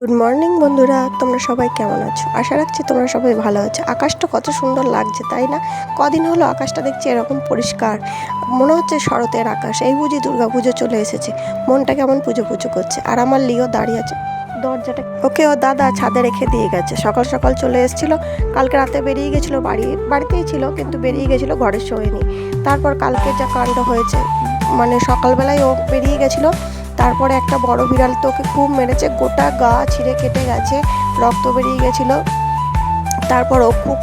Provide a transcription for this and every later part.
Good morning বন্ধুরা, তোমরা সবাই কেমন আছো? আশা রাখছি তোমরা সবাই ভালো আছো। আকাশটা কত সুন্দর লাগছে, তাই না? কদিন হলো আকাশটা দেখছি এরকম পরিষ্কার, মনে হচ্ছে শরতের আকাশ। এই বুঝি দুর্গা পুজো চলে এসেছে, মনটা কেমন পুজো পুজো করছে। আর আমার লিও দাঁড়িয়ে আছে দরজাটা, ওকে ও দাদা ছাদে রেখে দিয়ে গেছে। সকাল সকাল চলে এসেছিলো, কালকে রাতে বেরিয়ে গেছিলো, বাড়িতেই ছিল কিন্তু বেরিয়ে গেছিলো, ঘরে শোয়নি। তারপর কালকে যা কাণ্ড হয়েছে, মানে সকালবেলায় ও বেরিয়ে গেছিলো, তারপরে একটা বড় বিড়াল তো ওকে খুব মেরেছে, গোটা গা ছিঁড়ে কেটে গেছে, রক্ত বেরিয়ে গেছিলো। তারপর ও খুব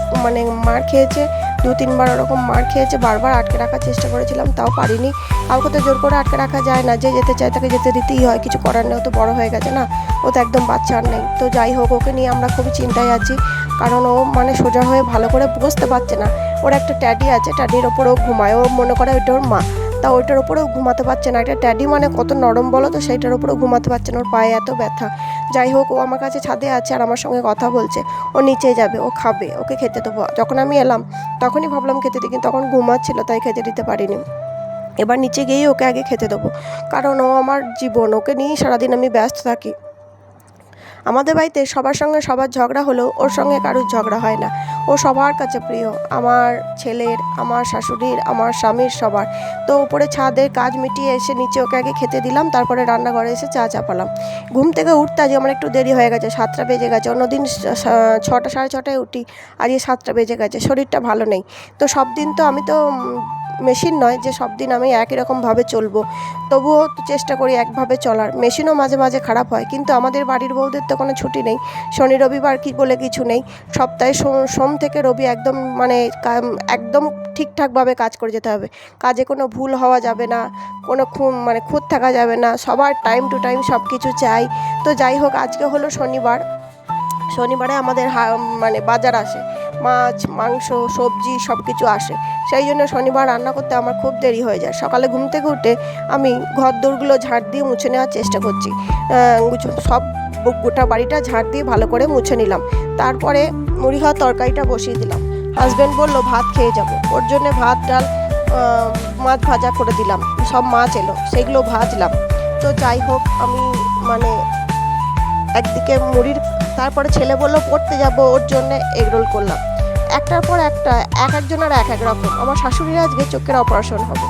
মার খেয়েছে, 2-3 বার ওরকম মার খেয়েছে। বারবার আটকে রাখার চেষ্টা করেছিলাম, তাও পারিনি। কাউকে তো জোর করে আটকে রাখা যায় না, যে যেতে চায় তাকে যেতে দিতেই হয়, কিছু করার নেই, ও তো বড় হয়ে গেছে না, ও তো একদম বাচ্চা আর নেই। তো যাই হোক, ওকে নিয়ে আমরা খুবই চিন্তায় আছি, কারণ ও সোজা হয়ে ভালো করে বসতে পারছে না। ওর একটা ট্যাডি আছে, ট্যাডির ওপর ও ঘুমায়, ও মনে করে ওইটা ওর মা, তা ওইটার ওপরেও ঘুমাতে পারছে না। একটা ট্যাডি কত নরম বলো তো, সেইটার ওপরেও ঘুমাতে পারছে না, ওর পায়ে এত ব্যথা। যাই হোক, ও আমার কাছে ছাদে আছে আর আমার সঙ্গে কথা বলছে। ও নিচে যাবে, ও খাবে, ওকে খেতে দেবো। যখন আমি এলাম তখনই ভাবলাম খেতে দিই, কিন্তু তখন ঘুমাচ্ছিল, তাই খেতে দিতে পারিনি। এবার নিচে গিয়েই ওকে আগে খেতে দেবো, কারণ ও আমার জীবন, ওকে নিয়েই সারাদিন আমি ব্যস্ত থাকি। আমাদের বাড়িতে সবার সঙ্গে সবার ঝগড়া হলেও ওর সঙ্গে কারোর ঝগড়া হয় না। ও সবার কাছে প্রিয়, আমার ছেলের, আমার শাশুড়ির, আমার স্বামীর, সবার। তো উপরে ছাদের কাজ মিটিয়ে এসে নিচে ওকে আগে খেতে দিলাম, তারপরে রান্নাঘরে এসে চা চাপালাম। ঘুম থেকে উঠতে আজকে আমার একটু দেরি হয়ে গেছে, 7টা বেজে গেছে। অন্যদিন 6টা 6:30টায় উঠি, আজকে 7টা বেজে গেছে। শরীরটা ভালো নেই, তো সব দিন তো আমি তো মেশিন নয় যে সব দিন আমি একই রকমভাবে চলবো, তবুও তো চেষ্টা করি একভাবে চলার। মেশিনও মাঝে মাঝে খারাপ হয়, কিন্তু আমাদের বাড়ির বউদের তো কোনো ছুটি নেই, শনি রবিবার কি বলে কিছু নেই। সপ্তাহে সোম থেকে রবি একদম একদম ঠিকঠাকভাবে কাজ করে যেতে হবে, কাজে কোনো ভুল হওয়া যাবে না, কোনো খুঁত থাকা যাবে না, সবার টাইম টু টাইম সব কিছু চাই। তো যাই হোক, আজকে হলো শনিবার, শনিবারে আমাদের বাজার আসে, মাছ মাংস সবজি সব কিছু আসে। সেই জন্য শনিবার রান্না করতে আমার খুব দেরি হয়ে যায়। সকালে ঘুম থেকে উঠে আমি ঘর দোরগুলো ঝাড় দিয়ে মুছে নেওয়ার চেষ্টা করছি, সব গোটা বাড়িটা ঝাড় দিয়ে ভালো করে মুছে নিলাম। তারপরে মুড়ি খাওয়ার তরকারিটা বসিয়ে দিলাম। হাজব্যান্ড বললো ভাত খেয়ে যাব, ওর জন্য ভাত ডাল মাছ ভাজা করে দিলাম, সব মাছ এলো সেগুলো ভাজলাম। তো যাই হোক, আমি একদিকে মুড়ির, তারপরে ছেলে বললো পড়তে যাব, ওর জন্য এগরোল করলাম। একটার পর একটা, এক একজনের এক এক রকম। আমার শাশুড়ির আজকে চোখের অপারেশন হবে।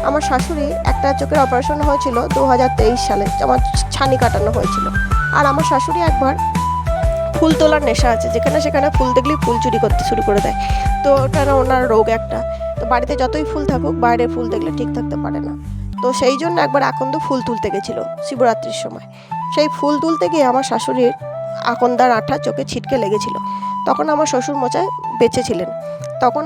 আমার শাশুড়ির একটা চোখের অপারেশন হয়েছিল 2023 সালে, আমার ছানি কাটানো হয়েছিল। আর আমার শাশুড়ি একবার ফুল তোলার নেশা আছে, যেখানে সেখানে ফুল দেখলেই ফুল চুরি করতে শুরু করে দেয়। তো ওটা ওনার রোগ একটা। তো বাড়িতে যতই ফুল থাকুক, বাইরে ফুল দেখলে ঠিক থাকতে পারে না। তো সেই জন্য একবার আকন্দ ফুল তুলতে গেছিলো শিবরাত্রির সময়। সেই ফুল তুলতে গিয়ে আমার শাশুড়ির আকন্দার আঠা চোখে ছিটকে লেগেছিল। তখন আমার শ্বশুর মশাই বেঁচে ছিলেন, তখন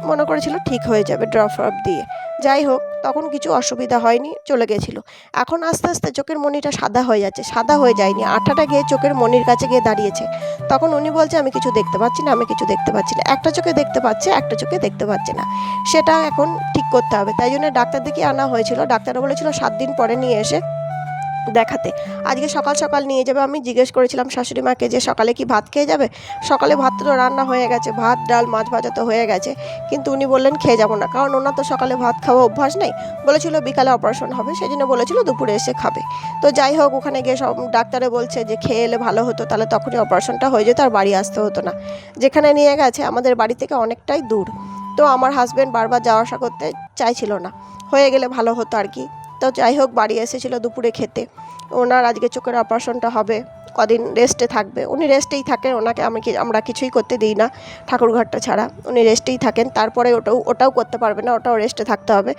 মনে করেছিল ঠিক হয়ে যাবে ড্রপ ফ্রপ দিয়ে। যাই হোক, তখন কিছু অসুবিধা হয়নি, চলে গেছিলো। এখন আস্তে আস্তে চোখের মণিটা সাদা হয়ে যাচ্ছে, সাদা হয়ে যায়নি, আঠাটা গিয়ে চোখের মণির কাছে গিয়ে দাঁড়িয়েছে। তখন উনি বলছে আমি কিছু দেখতে পাচ্ছি না, আমি কিছু দেখতে পাচ্ছি না। একটা চোখে দেখতে পাচ্ছে, একটা চোখে দেখতে পাচ্ছে না। সেটা এখন ঠিক করতে হবে, তাই জন্য ডাক্তার দেখিয়ে আনা হয়েছিল। ডাক্তাররা বলেছিল 7 দিন পরে নিয়ে এসে দেখাতে। আজকে সকাল সকাল নিয়ে যাবে। আমি জিজ্ঞেস করেছিলাম শাশুড়ি মাকে যে সকালে কি ভাত খেয়ে যাবে? সকালে ভাত তো রান্না হয়ে গেছে, ভাত ডাল মাছ ভাজা তো হয়ে গেছে, কিন্তু উনি বললেন খেয়ে যাবো না, কারণ ওনার তো সকালে ভাত খাওয়া অভ্যাস নেই। বলেছিল বিকালে অপারেশন হবে, সেই জন্য বলেছিল দুপুরে এসে খাবে। তো যাই হোক, ওখানে গিয়ে সব ডাক্তারে বলছে যে খেয়ে এলে ভালো হতো, তাহলে তখনই অপারেশনটা হয়ে যেত আর বাড়ি আসতে হতো না। যেখানে নিয়ে গেছে আমাদের বাড়ি থেকে অনেকটাই দূর। তো আমার হাজব্যান্ড বারবার যাওয়া আসা করতে চাইছিল না, হয়ে গেলে ভালো হতো আর কি। তো যাই হোক, বাড়ি এসেছিলো দুপুরে খেতে। ওনার আজকে চোখের অপারেশনটা হবে, কদিন রেস্টে থাকবে। উনি রেস্টেই থাকেন, ওনাকে আমরা কিছুই করতে দিই না ঠাকুরঘরটা ছাড়া, উনি রেস্টেই থাকেন। তারপরে ওটাও করতে পারবে না, ওটাও রেস্টে থাকতে হবে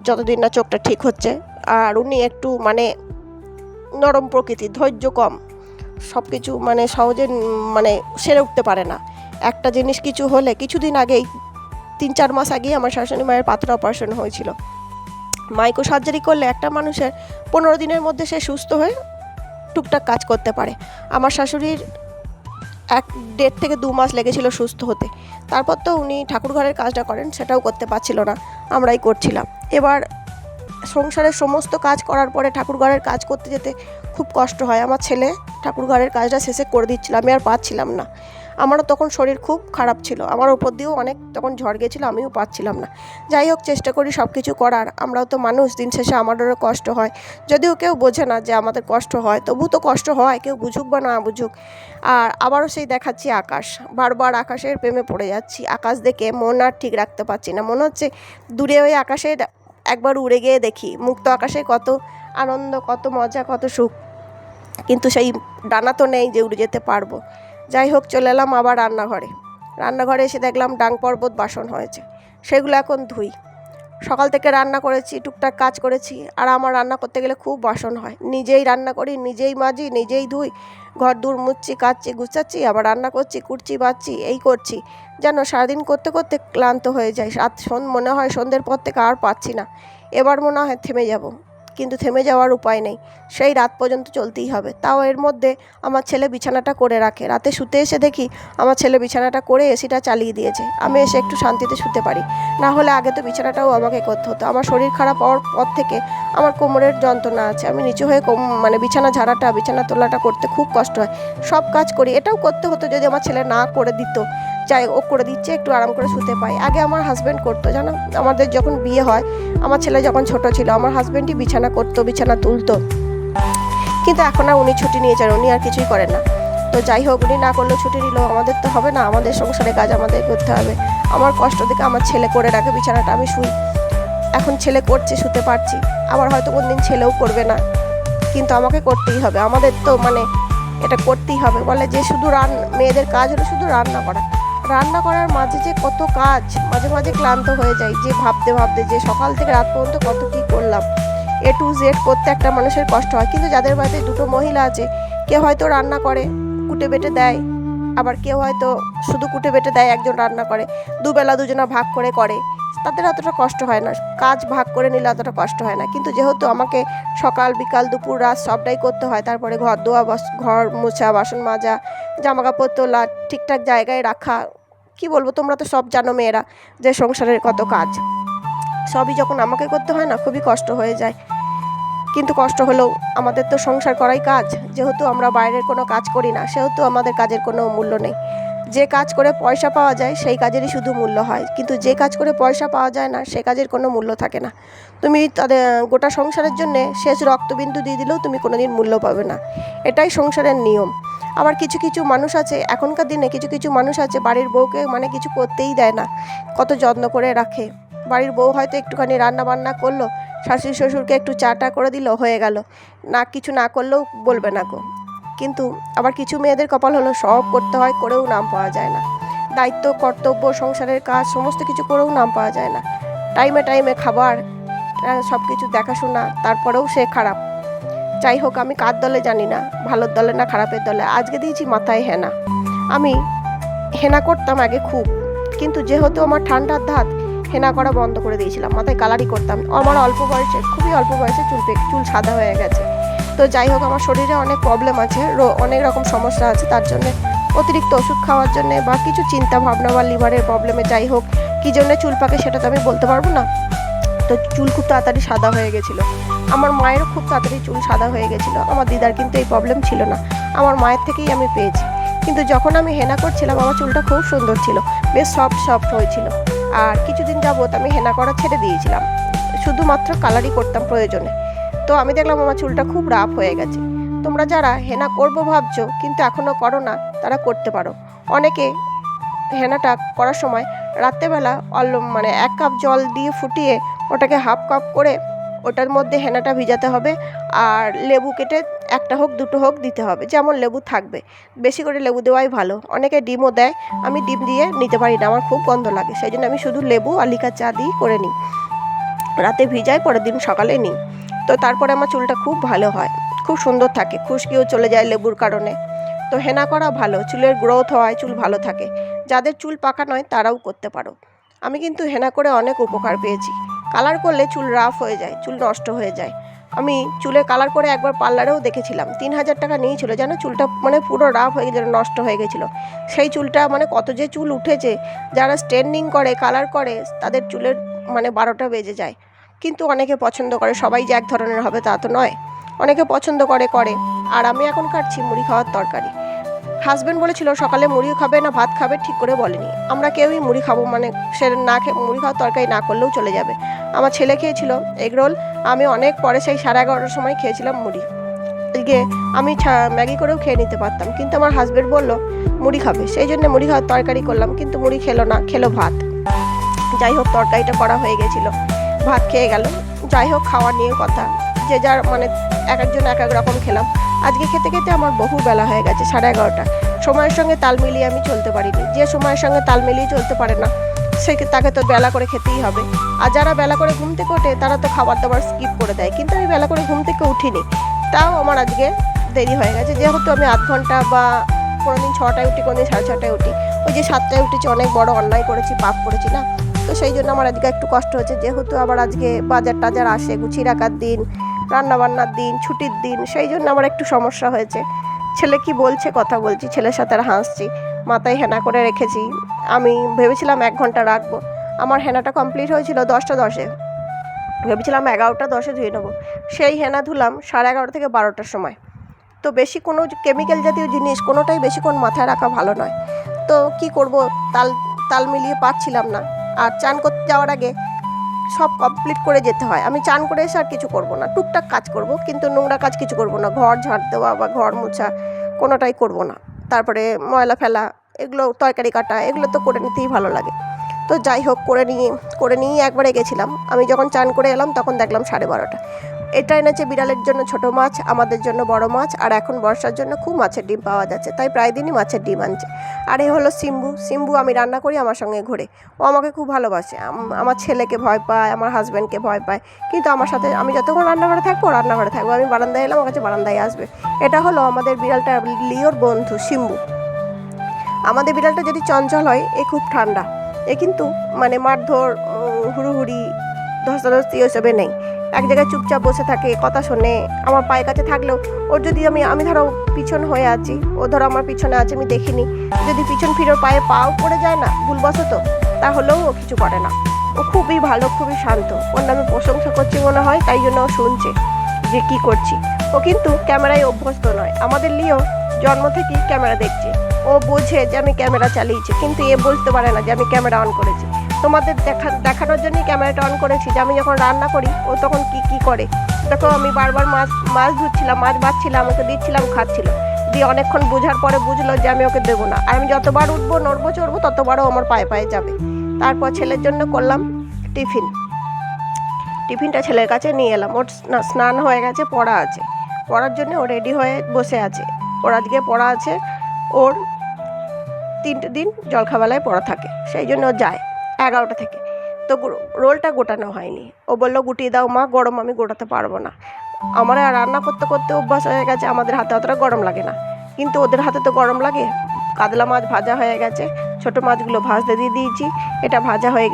যতদিন না চোখটা ঠিক হচ্ছে। আর উনি একটু নরম প্রকৃতির, ধৈর্য কম, সব কিছু সহজে সেরে উঠতে পারে না। একটা জিনিস কিছু হলে, কিছুদিন আগেই 3-4 মাস আগেই আমার শাশুড়ি মায়ের পাথর অপারেশন হয়েছিল। মাইক্রো সার্জারি করলে একটা মানুষের 15 দিনের মধ্যে সে সুস্থ হয়ে টুকটাক কাজ করতে পারে। আমার শাশুড়ির 1.5 থেকে 2 মাস লেগেছিল সুস্থ হতে। তারপর তো উনি ঠাকুরঘরের কাজটা করেন, সেটাও করতে পারছিল না, আমরাই করছিলাম। এবার সংসারের সমস্ত কাজ করার পরে ঠাকুরঘরের কাজ করতে যেতে খুব কষ্ট হয়। আমার ছেলে ঠাকুরঘরের কাজটা শেষে করে দিচ্ছিল, আমি আর পারছিলাম না। আমারও তখন শরীর খুব খারাপ ছিল, আমার ওপর দিয়েও অনেক তখন ঝড় গেছিলো, আমিও পাচ্ছিলাম না। যাই হোক, চেষ্টা করি সব কিছু করার, আমরাও তো মানুষ, দিন শেষে আমাদেরও কষ্ট হয়। যদিও কেউ বোঝে না যে আমাদের কষ্ট হয়, তবু তো কষ্ট হয়, কেউ বুঝুক বা না বুঝুক। আর আবারও সেই দেখাচ্ছি আকাশ, বারবার আকাশের প্রেমে পড়ে যাচ্ছি। আকাশ দেখে মন আর ঠিক রাখতে পারছি না, মনে হচ্ছে দূরে ওই আকাশের একবার উড়ে গিয়ে দেখি, মুক্ত আকাশে কত আনন্দ, কত মজা, কত সুখ, কিন্তু সেই ডানা তো নেই যে উড়ে যেতে পারবো। যাই হোক, চলে এলাম আবার রান্নাঘরে এসে দেখলাম ডাং পর্বত বাসন হয়েছে, সেগুলো এখন ধুই। সকাল থেকে রান্না করেছি, টুকটাক কাজ করেছি, আর আমার রান্না করতে গেলে খুব বাসন হয়। নিজেই রান্না করি, নিজেই মাজি, নিজেই ধুই, ঘর দূর মুছছি, কাচ্ছি, গুছাচ্ছি, আবার রান্না করছি, কুটছি, বাচ্ছি, এই করছি। যেন সারাদিন করতে করতে ক্লান্ত হয়ে যায়। মনে হয় সন্ধ্যের পর থেকে আর পাচ্ছি না, এবার মনে হয় থেমে যাব, কিন্তু থেমে যাওয়ার উপায় নেই, সেই রাত পর্যন্ত চলতেই হবে। তাও এর মধ্যে আমার ছেলে বিছানাটা করে রাখে, রাতে শুতে এসে দেখি আমার ছেলে বিছানাটা করে এসিটা চালিয়ে দিয়েছে, আমি এসে একটু শান্তিতে শুতে পারি। না হলে আগে তো বিছানাটাও আমাকে করতে হতো। আমার শরীর খারাপ হওয়ার পর থেকে আমার কোমরের যন্ত্রণা আছে, আমি নিচু হয়ে বিছানা ঝাড়াটা, বিছানা তোলাটা করতে খুব কষ্ট হয়। সব কাজ করি, এটাও করতে হতো যদি আমার ছেলে না করে দিত। যাই, ও করে দিচ্ছে, একটু আরাম করে শুতে পাই। আগে আমার হাজব্যান্ড করতো, জানো, আমাদের যখন বিয়ে হয়, আমার ছেলে যখন ছোট ছিল, আমার হাজব্যান্ডই বিছানা করতো, বিছানা তুলতো। কিন্তু এখন আর উনি ছুটি নিয়েছেন, উনি আর কিছুই করেন না। তো যাই হোক, উনি না করলেও ছুটি নিলেও আমাদের তো হবে না, আমাদের সংসারে কাজ আমাদের করতে হবে। আমার কষ্ট দেখে আমার ছেলে করে রাখে বিছানাটা, আমি শুই। এখন ছেলে করছে, শুতে পারছি। আবার হয়তো কোনদিন ছেলেও করবে না, কিন্তু আমাকে করতেই হবে, আমাদের তো এটা করতেই হবে। বলে যে শুধু মেয়েদের কাজ হলো শুধু রান্না করা। রান্না করার মাঝে যে কত কাজ, মাঝে মাঝে ক্লান্ত হয়ে যায়, যে ভাবতে ভাবতে যে সকাল থেকে রাত পর্যন্ত কত কী করলাম। A to Z করতে একটা মানুষের কষ্ট হয়। কিন্তু যাদের বাড়িতে দুটো মহিলা আছে, কেউ হয়তো রান্না করে, কুটে বেটে দেয়, আবার কেউ হয়তো শুধু কুটে বেটে দেয়, একজন রান্না করে, দুবেলা দুজনা ভাগ করে করে, তাদের অতটা কষ্ট হয় না, কাজ ভাগ করে নিলে অতটা কষ্ট হয় না। কিন্তু যেহেতু আমাকে সকাল বিকাল দুপুর রাত সবটাই করতে হয়, তারপরে ঘর ধোয়া, ঘর মোছা, বাসন মাজা, জামা কাপড় তোলা, ঠিকঠাক জায়গায় রাখা, কি বলবো, তোমরা তো সব জানো মেয়েরা যে সংসারের কত কাজ, সবই যখন আমাকে করতে হয় না, খুবই কষ্ট হয়ে যায়। কিন্তু কষ্ট হলেও আমাদের তো সংসার করাই কাজ, যেহেতু আমরা বাইরের কোনো কাজ করি না, সেহেতু আমাদের কাজের কোনো মূল্য নেই। যে কাজ করে পয়সা পাওয়া যায় সেই কাজেরই শুধু মূল্য হয়, কিন্তু যে কাজ করে পয়সা পাওয়া যায় না সে কাজের কোনো মূল্য থাকে না। তুমি তাদের গোটা সংসারের জন্যে শেষ রক্তবিন্দু দিয়ে দিলেও তুমি কোনো দিন মূল্য পাবে না, এটাই সংসারের নিয়ম। আবার কিছু কিছু মানুষ আছে, এখনকার দিনে কিছু কিছু মানুষ আছে, বাড়ির বউকে কিছু করতেই দেয় না, কত যত্ন করে রাখে। বাড়ির বউ হয়তো একটুখানি রান্না বান্না করলো, শাশুড়ি শ্বশুরকে একটু চাটা করে দিল, হয়ে গেল, না কিছু না করলেও বলবে না গো। কিন্তু আবার কিছু মেয়েদের কপাল হলো সব করতে হয়, করেও নাম পাওয়া যায় না। দায়িত্ব, কর্তব্য, সংসারের কাজ সমস্ত কিছু করেও নাম পাওয়া যায় না। টাইমে টাইমে খাবার, সব কিছু দেখাশোনা, তারপরেও সে খারাপ। যাই হোক, আমি কার দলে জানি না, ভালোর দলে না খারাপের দলে। আজকে দিয়েছি মাথায় হেনা। আমি হেনা করতাম আগে খুব, কিন্তু যেহেতু আমার ঠান্ডার ধাত, হেনা করা বন্ধ করে দিয়েছিলাম, মাথায় কালারই করতাম। আমার অল্প বয়সে, খুবই অল্প বয়সে চুল সাদা হয়ে গেছে। তো যাই হোক, আমার শরীরে অনেক প্রবলেম আছে, অনেক রকম সমস্যা আছে, তার জন্য অতিরিক্ত ওষুধ খাওয়ার জন্যে বা কিছু চিন্তা ভাবনা বা লিভারের প্রবলেমে, যাই হোক কী জন্যে চুল পাকে সেটা তো আমি বলতে পারবো না। তো চুল খুব তাড়াতাড়ি সাদা হয়ে গেছিলো, আমার মায়েরও খুব তাড়াতাড়ি চুল সাদা হয়ে গেছিলো। আমার দিদার কিন্তু এই প্রবলেম ছিল না, আমার মায়ের থেকেই আমি পেয়েছি। কিন্তু যখন আমি হেনা করছিলাম, আমার চুলটা খুব সুন্দর ছিল, বেশ সফট হয়েছিল। আর কিছুদিন যাবত আমি হেনা করা ছেড়ে দিয়েছিলাম, শুধুমাত্র কালারই করতাম প্রয়োজনে। তো আমি দেখলাম আমার চুলটা খুব রাফ হয়ে গেছে। তোমরা যারা হেনা করবো ভাবছো কিন্তু এখনও করো না, তারা করতে পারো। অনেকে হেনাটা করার সময় রাত্রেবেলা 1 কাপ জল দিয়ে ফুটিয়ে ওটাকে হাফ কাপ করে ওটার মধ্যে হেনাটা ভিজাতে হবে, আর লেবু কেটে একটা হোক দুটো হোক দিতে হবে, যেমন লেবু থাকবে, বেশি করে লেবু দেওয়াই ভালো। অনেকে ডিমও দেয়, আমি ডিম দিয়ে নিতে পারি না, আমার খুব গন্ধ লাগে, সেই জন্য আমি শুধু লেবু আর লিকার চা দিয়ে করে নিই, রাতে ভিজাই, পরের দিন সকালে নিই। তো তারপরে আমার চুলটা খুব ভালো হয়, খুব সুন্দর থাকে, খুশকিও চলে যায় লেবুর কারণে। তো হেনা করা ভালো, চুলের গ্রোথ হয়, চুল ভালো থাকে। যাদের চুল পাকা নয় তারাও করতে পারো। আমি কিন্তু হেনা করে অনেক উপকার পেয়েছি। কালার করলে চুল রাফ হয়ে যায়, চুল নষ্ট হয়ে যায়। আমি চুলে কালার করে একবার পার্লারেও দেখেছিলাম, 3000 টাকা নিয়েছিল, যেন চুলটা পুরো রাফ হয়ে গেছিলো, নষ্ট হয়ে গেছিলো। সেই চুলটা কত যে চুল উঠেছে, যারা স্ট্রেটনিং করে, কালার করে, তাদের চুলের 12টা বেজে যায়। কিন্তু অনেকে পছন্দ করে, সবাই যে এক ধরনের হবে তা তো নয়, অনেকে পছন্দ করে। আর আমি এখন কাটছি মুড়ি খাওয়ার তরকারি। হাজব্যান্ড বলেছিল সকালে মুড়ি খাবে না ভাত খাবে ঠিক করে বলেনি, আমরা কেউই মুড়ি খাবো, মানে সে না খেয়ে মুড়ি খাওয়ার তরকারি না করলেও চলে যাবে। আমার ছেলে খেয়েছিল এগরোল, আমি অনেক পরে সেই 11:30টার সময় খেয়েছিলাম মুড়ি। এদিকে আমি ম্যাগি করেও খেয়ে নিতে পারতাম, কিন্তু আমার হাজব্যান্ড বললো মুড়ি খাবে, সেই জন্য মুড়ি খাওয়ার তরকারি করলাম, কিন্তু মুড়ি খেলো না, খেলো ভাত। যাই হোক তরকারিটা করা হয়ে গেছিলো, ভাত খেয়ে গেল। যাই হোক খাওয়া নিয়ে কথা, যে যার মানে এক একজন এক এক রকম খেলাম। আজকে খেতে খেতে আমার বহু বেলা হয়ে গেছে, 11:30। সময়ের সঙ্গে তাল মিলিয়ে আমি চলতে পারিনি। যে সময়ের সঙ্গে তাল মিলিয়ে চলতে পারে না তাকে তো বেলা করে খেতেই হবে। আর যারা বেলা করে ঘুম থেকে ওঠে তারা তো খাবার দাবার স্কিপ করে দেয়, কিন্তু আমি বেলা করে ঘুম থেকে উঠিনি, তাও আমার আজকে দেরি হয়ে গেছে। যেহেতু আমি আধ ঘন্টা বা কোনোদিন 6টায় উঠি, কোনোদিন 6:30টায় উঠি, ওই যে 7টায় উঠেছি অনেক বড় অন্যায় করেছি, পাপ করেছি না, তো সেই জন্য আমার আজকে একটু কষ্ট হচ্ছে। যেহেতু আবার আজকে বাজার টাজার আসে, গুছিয়ে রাখার দিন, রান্নাবান্নার দিন, ছুটির দিন, সেই জন্য আমার একটু সমস্যা হয়েছে। ছেলে কি বলছে কথা বলছি, ছেলের সাথে আর হাসছি, মাথায় হেনা করে রেখেছি। আমি ভেবেছিলাম 1 ঘন্টা রাখবো, আমার হেনাটা কমপ্লিট হয়েছিল 10টা 10-এ, ভেবেছিলাম 11টা 10-এ ধুয়ে নেবো। সেই হেনা ধুলাম 11:30 থেকে 12টার সময়। তো বেশি কোনো কেমিক্যাল জাতীয় জিনিস কোনোটাই বেশিক্ষণ মাথায় রাখা ভালো নয়। তো কি করব, তাল মিলিয়ে পারছিলাম না। আর চান করতে যাওয়ার আগে সব কমপ্লিট করে যেতে হয়। আমি চান করে এসে আর কিছু করব না, টুকটাক কাজ করব, কিন্তু নোংরা কাজ কিছু করব না। ঘর ঝাড় দেওয়া বা ঘর মোছা কোনোটাই করব না। তারপরে ময়লা ফেলা, এগুলো তরকারি কাটা, এগুলো তো করে নিতেই ভালো লাগে। তো যাই হোক করে নিয়ে একবারে গেছিলাম। আমি যখন চান করে এলাম তখন দেখলাম 12:30। এটা এনেছে বিড়ালের জন্য ছোট মাছ, আমাদের জন্য বড় মাছ, আর এখন বর্ষার জন্য খুব মাছের ডিম পাওয়া যাচ্ছে, তাই প্রায় দিনই মাছের ডিম আনছে। আর এ হলো সিম্বু, আমি রান্না করি আমার সঙ্গে ঘোরে, ও আমাকে খুব ভালোবাসে। আমার ছেলেকে ভয় পায়, আমার হাজব্যান্ডকে ভয় পায়, কিন্তু আমার সাথে আমি যতক্ষণ রান্নাঘরে থাকবো আমি বারান্দায় এলাম, আমার কাছে বারান্দায় আসবে। এটা হলো আমাদের বিড়ালটা লিওর বন্ধু সিম্বু। আমাদের বিড়ালটা যদি চঞ্চল হয়, এ খুব ঠান্ডা, এ কিন্তু মানে মারধর, হুড়ুহুড়ি, ধস্তাধস্তি ওইসবে নেই। এক জায়গায় চুপচাপ বসে থাকে, কথা শোনে। আমার পায়ের কাছে থাকলেও ওর যদি আমি ধরো পিছন হয়ে আছি, ও ধরো আমার পিছনে আছে, আমি দেখিনি, যদি পিছন ফিরে পায়ে পাও পড়ে যায় না ভুলবশত, তাহলেও ও কিছু করে না। ও খুবই ভালো, খুবই শান্ত। ওর নামে প্রশংসা করছি মনে হয়, তাই জন্য ও শুনছে যে কি করছি। ও কিন্তু ক্যামেরায় অভ্যস্ত নয়। আমাদের লিও জন্ম থেকেই ক্যামেরা দেখছে, ও বোঝে যে আমি ক্যামেরা চালিয়েছি, কিন্তু এ বলতে পারে না যে আমি ক্যামেরা অন করেছি। তোমাদের দেখানোর জন্যই ক্যামেরাটা অন করেছি, যে আমি যখন রান্না করি ও তখন কি করে। দেখো আমি বারবার মাছ ধুচ্ছিলাম, মাছ বাছছিলাম, ওকে দিচ্ছিলাম, খাচ্ছিল, দিয়ে অনেকক্ষণ বোঝার পরে বুঝলো যে আমি ওকে দেবো না। আর আমি যতবার উঠবো, নড়বো, চড়বো, ততবারও আমার পায়ে পায়ে যাবে। তারপর ছেলের জন্য করলাম টিফিনটা ছেলের কাছে নিয়ে এলাম। ওর স্নান হয়ে গেছে, পড়ার জন্য ও রেডি হয়ে বসে আছে। ওর আজকে পড়া আছে, ওর 3টে দিন জলখাবেলায় পড়া থাকে, সেই জন্য ও যায় 11টা থেকে। তো রোলটা গোটানো হয়নি, ও বললো গুটিয়ে দাও মা, গরম আমি গোটাতে পারবো না। আমার আর রান্না করতে করতে অভ্যাস হয়ে গেছে, আমাদের হাতে অতটা গরম লাগে না, কিন্তু ওদের হাতে তো গরম লাগে। কাতলা মাছ ভাজা হয়ে গেছে, ছোটো মাছগুলো ভাজতে দিয়ে দিয়েছি। এটা ভাজা হয়ে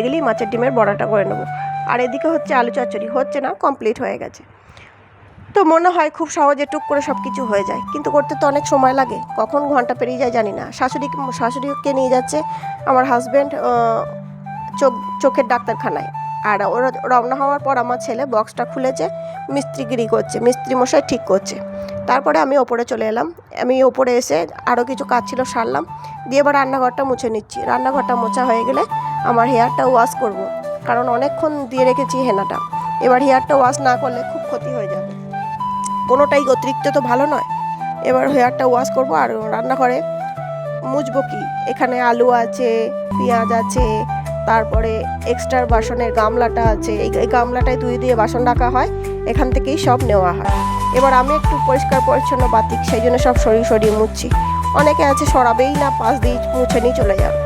গেলেই মাছের ডিমের বড়াটা করে নেবো। আর এদিকে হচ্ছে আলু চচ্চড়ি, হচ্ছে না, কমপ্লিট হয়ে গেছে। তো মনে হয় খুব সহজে টুক করে সব কিছু হয়ে যায়, কিন্তু করতে তো অনেক সময় লাগে, কখন ঘন্টা পেরিয়ে যায় জানি না। শাশুড়িকে নিয়ে যাচ্ছে আমার হাজব্যান্ড চোখের ডাক্তারখানায়। আর ওরা রওনা হওয়ার পর আমার ছেলে বক্সটা খুলেছে, মিস্ত্রিগিরি করছে, মিস্ত্রি মশাই ঠিক করছে। তারপরে আমি ওপরে চলে এলাম। আমি ওপরে এসে আরও কিছু কাজ ছিল সারলাম, দিয়ে এবার রান্নাঘরটা মুছে নিচ্ছি। রান্নাঘরটা মোছা হয়ে গেলে আমার হেয়ারটা ওয়াশ করব, কারণ অনেকক্ষণ দিয়ে রেখেছি হেনাটা। এবার হেয়ারটা ওয়াশ না করলে খুব ক্ষতি হয়ে যাবে, কোনোটাই অতিরিক্ত তো ভালো নয়। এবার হেয়ারটা ওয়াশ করব। আর রান্নাঘরে মুছবো কি, এখানে আলু আছে, পেঁয়াজ আছে, তারপরে এক্সট্রা বাসনের গামলাটা আছে, এই গামলাটায় ধুয়ে দিয়ে বাসন রাখা হয়, এখান থেকেই সব নেওয়া হয়। এবার আমি একটু পরিষ্কার পরিচ্ছন্ন বাতিক, সেই জন্য সব সরিয়ে মুছছি। অনেকে আছে সরাবেই না, পাশ দিয়ে মুছে নিয়ে চলে যাবে।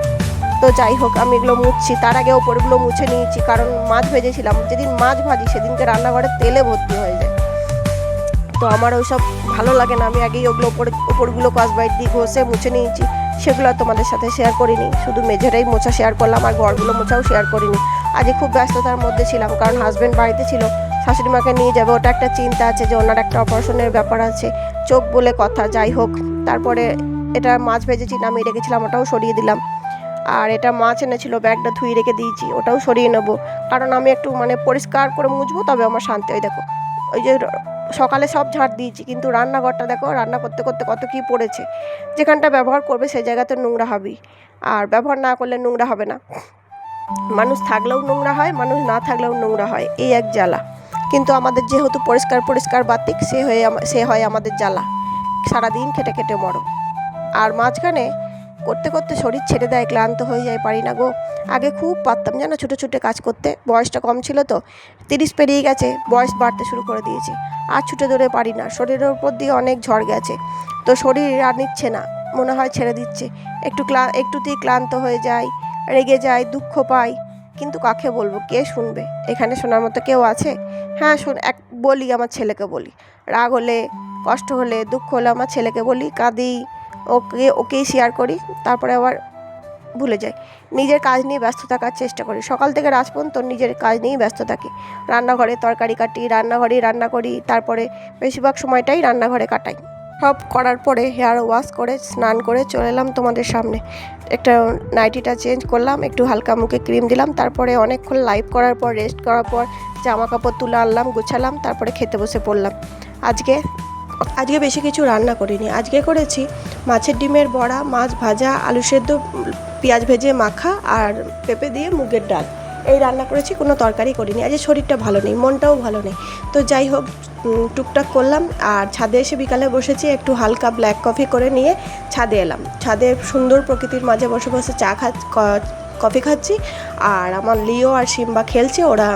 তো যাই হোক আমি এগুলো মুছছি, তার আগে ওপরগুলো মুছে নিয়েছি, কারণ মাছ ভেজেছিলাম। যেদিন মাছ ভাজি সেদিনকে রান্নাঘরে তেলে ভর্তি হয়ে যায়, তো আমার ওইসব ভালো লাগে না। আমি আগেই ওগুলো ওপরগুলো কাজবাইট দিয়ে ঘষে মুছে নিয়েছি, সেগুলো তোমাদের সাথে শেয়ার করিনি, শুধু মেঝেটাই মোছা শেয়ার করলাম, আর ঘরগুলো মোছাও শেয়ার করিনি। আজকে খুব ব্যস্ততার মধ্যে ছিলাম, কারণ হাজব্যান্ড বাড়িতে ছিল, শাশুড়ি মাকে নিয়ে যাবে, ওটা একটা চিন্তা আছে যে ওনার একটা অপারেশনের ব্যাপার আছে, চোখ বলে কথা। যাই হোক, তারপরে এটা মাছ ভেজেছি নামিয়ে রেখেছিলাম, ওটাও সরিয়ে দিলাম। আর এটা মাছ এনেছিল, ব্যাগটা ধুয়ে রেখে দিয়েছি, ওটাও সরিয়ে নেবো, কারণ আমি একটু মানে পরিষ্কার করে মুছবো, তবে আমার শান্তি। ওই দেখো, ওই যে সকালে সব ঝাঁট দিয়েছি, কিন্তু রান্নাঘরটা দেখো, রান্না করতে করতে কত কী পড়েছে। যেখানটা ব্যবহার করবে সেই জায়গাতে নোংরা হবেই, আর ব্যবহার না করলে নোংরা হবে না। মানুষ থাকলেও নোংরা হয়, মানুষ না থাকলেও নোংরা হয়, এই এক জ্বালা। কিন্তু আমাদের যেহেতু পরিষ্কার পরিষ্কার বাতিক, সে হয় আমাদের জ্বালা। সারাদিন খেটে খেটে মরো। আর মাঝখানে করতে করতে শরীর ছেড়ে দেয়, ক্লান্ত হয়ে যায়, পারি না গো। আগে খুব পারতাম জানো ছোটো ছোটো কাজ করতে, বয়সটা কম ছিল তো, 30 পেরিয়ে গেছে, বয়স বাড়তে শুরু করে দিয়েছে, আর ছুটে দৌড়ে পারি না, শরীরের উপর দিয়ে অনেক ঝড় গেছে, তো শরীর আর নিচ্ছে না, মনে হয় ছেড়ে দিচ্ছে। একটুতেই ক্লান্ত হয়ে যায়, রেগে যায়, দুঃখ পাই, কিন্তু কাকে বলবো, কে শুনবে? এখানে শোনার মতো কেউ আছে? হ্যাঁ বলি, আমার ছেলেকে বলি, রাগ হলে, কষ্ট হলে, দুঃখ হলে আমার ছেলেকে বলি, কাঁদি, ওকেই শেয়ার করি, তারপরে আবার ভুলে যাই। নিজের কাজ নিয়ে ব্যস্ত থাকার চেষ্টা করি, সকাল থেকে রাত পর্যন্ত নিজের কাজ নিয়েই ব্যস্ত থাকি। রান্নাঘরে তরকারি কাটি, রান্নাঘরেই রান্না করি, তারপরে বেশিরভাগ সময়টাই রান্নাঘরে কাটাই। সব করার পরে হেয়ার ওয়াশ করে স্নান করে চলে এলাম তোমাদের সামনে। একটা নাইটিটা চেঞ্জ করলাম, একটু হালকা মুখে ক্রিম দিলাম, তারপরে অনেকক্ষণ লাইভ করার পর, রেস্ট করার পর জামা কাপড় তুলে আনলাম, গুছালাম, তারপরে খেতে বসে পড়লাম। আজকে বেশি কিছু রান্না করিনি। আজকে করেছি মাছের ডিমের বড়া, মাছ ভাজা, আলু সেদ্ধ, পেঁয়াজ ভেজে মাখা, আর পেঁপে দিয়ে মুগের ডাল, এই রান্না করেছি। কোনো তরকারি করিনি। আজকে শরীরটা ভালো নেই, মনটাও ভালো নেই, তো যাই হোক টুকটাক করলাম। আর ছাদে এসে বিকালে বসেছি, একটু হালকা ব্ল্যাক কফি করে নিয়ে ছাদে এলাম। ছাদে সুন্দর প্রকৃতির মাঝে বসে বসে কফি খাচ্ছি, আর আমার লিও আর সিম্বা খেলছে, ওরা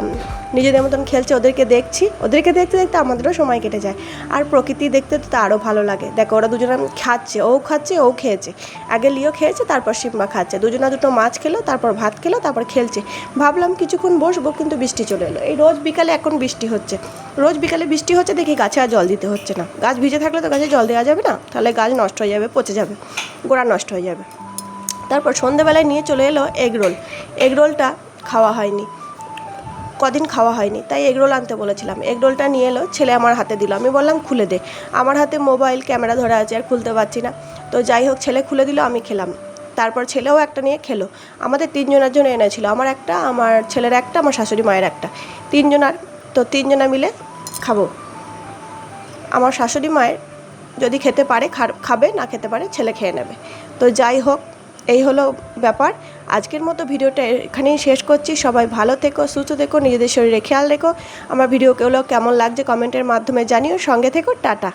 নিজেদের মতন খেলছে, ওদেরকে দেখছি, ওদেরকে দেখতে দেখতে আমাদেরও সময় কেটে যায়। আর প্রকৃতি দেখতে তো আরও ভালো লাগে। দেখো ওরা দুজনে খাচ্ছে, ও খাচ্ছে, ও খেয়েছে, আগে লিও খেয়েছে, তারপর সিম্বা খাচ্ছে, দুটো মাছ খেলো, তারপর ভাত খেলো, তারপর খেলছে। ভাবলাম কিছুক্ষণ বসবো, কিন্তু বৃষ্টি চলে এলো। এই রোজ বিকালে এখন বৃষ্টি হচ্ছে, রোজ বিকালে বৃষ্টি হচ্ছে, দেখি গাছে আর জল দিতে হচ্ছে না। গাছ ভিজে থাকলে তো গাছে জল দেওয়া যাবে না, তাহলে গাছ নষ্ট হয়ে যাবে, পচে যাবে, গোড়া নষ্ট হয়ে যাবে। তারপর সন্ধেবেলায় নিয়ে চলে এলো এগরোলটা খাওয়া হয়নি, কদিন খাওয়া হয়নি, তাই এগরোল আনতে বলেছিলাম। এগরোলটা নিয়ে এলো, ছেলে আমার হাতে দিল, আমি বললাম খুলে দে, আমার হাতে মোবাইল ক্যামেরা ধরা আছে, আর খুলতে পারছি না। তো যাই হোক ছেলে খুলে দিল, আমি খেলাম। তারপর ছেলেও একটা নিয়ে খেলো। আমাদের 3 জনের জন্য এনেছিল, আমার একটা, আমার ছেলের একটা, আমার শাশুড়ি মায়ের একটা, 3 জনার। তো 3 জনা মিলে খাবো। আমার শাশুড়ি মায়ের যদি খেতে পারে খাবে, না খেতে পারে ছেলে খেয়ে নেবে। তো যাই হোক, এই হলো ব্যাপার। আজকের মতো ভিডিওটা এখানেই শেষ করছি। সবাই ভালো থেকো, সুস্থ থেকো, নিজেদের শরীরে খেয়াল রেখো। আমার ভিডিওগুলো কেমন লাগছে কমেন্টের মাধ্যমে জানিও। সঙ্গে থেকো, টাটা।